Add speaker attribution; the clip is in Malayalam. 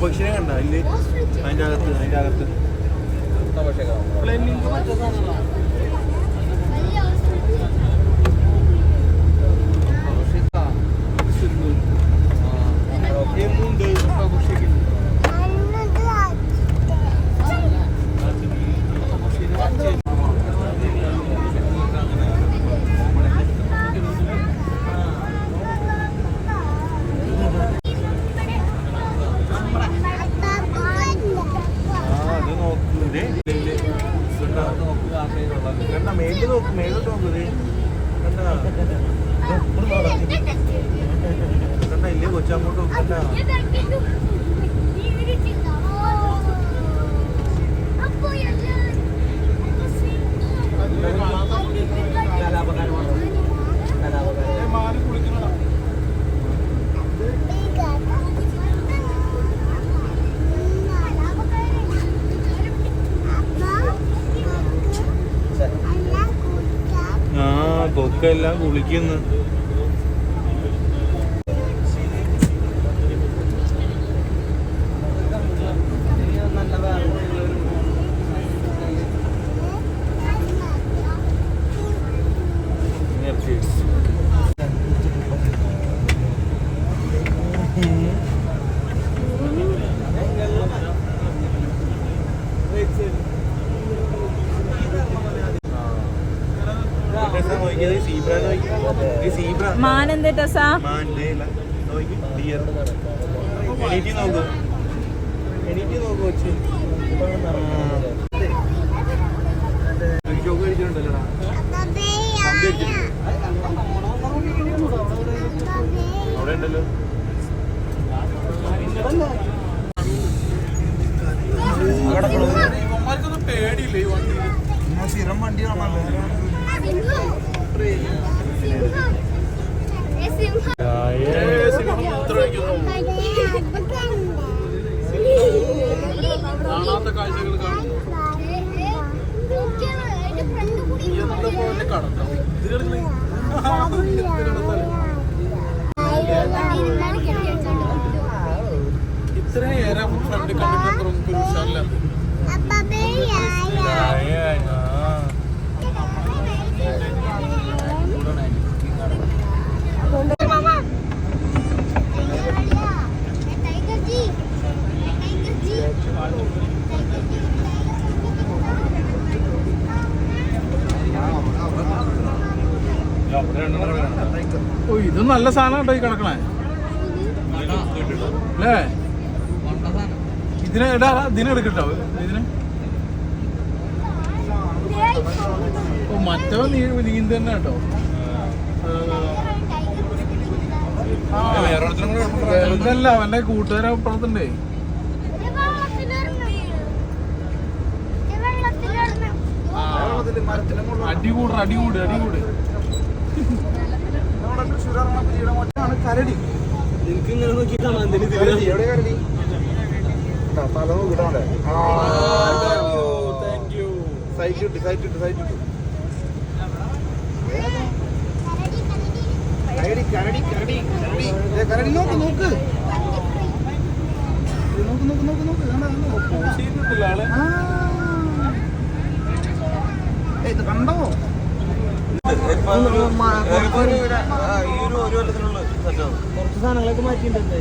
Speaker 1: പക്ഷിനെ കണ്ട ഇല്ലേ അതിൻ്റെ അകത്ത് ഫ്ലെമിംഗോ മറ്റേ സാധനമാണ്. മേലോട്ട് നോക്കുന്നത് കണ്ട ഇല്ലേ കൊച്ചങ്ങോട്ട് നോക്കണ്ട. കൊക്കെല്ലാം കുളിക്കുന്നു.
Speaker 2: മാനെന്താ ടസാ
Speaker 1: എണീറ്റ് നോക്കൂ വെച്ച് ചോക്ക് കഴിച്ചിട്ടുണ്ടല്ലോടാ. അവിടെ ഉണ്ടല്ലോ ഇവന്മാർക്കൊന്നും പേടിയില്ലേ ഈ വണ്ടി? സ്ഥിരം വണ്ടിയാണല്ലോ. കാണാത്ത കാഴ്ചകൾ കാണുന്നു. പോലെ കടത്താം ഇത്രയേരം ഫ്രണ്ട് കണ്ടിട്ട് നമുക്ക് ഉഷാറില്ല. ഇത് നല്ല സാധനം കേട്ടോ ഈ കിടക്കണേ അല്ലേ? ഇതിനെടുക്കട്ടോ ഇതിന്. മറ്റോ നീന്ത് തന്നെ കേട്ടോ. ഇതല്ല അവന്റെ കൂട്ടുകാരെ അപ്പുറത്തുണ്ടേ. അടികൂട് കരടി. എനിക്കിങ്ങനെ നോക്കി കാണാൻ കരടി നോക്ക് ഇത് കണ്ടോ? കുറച്ച് സാധനങ്ങളൊക്കെ മാറ്റിയിട്ടുണ്ട്.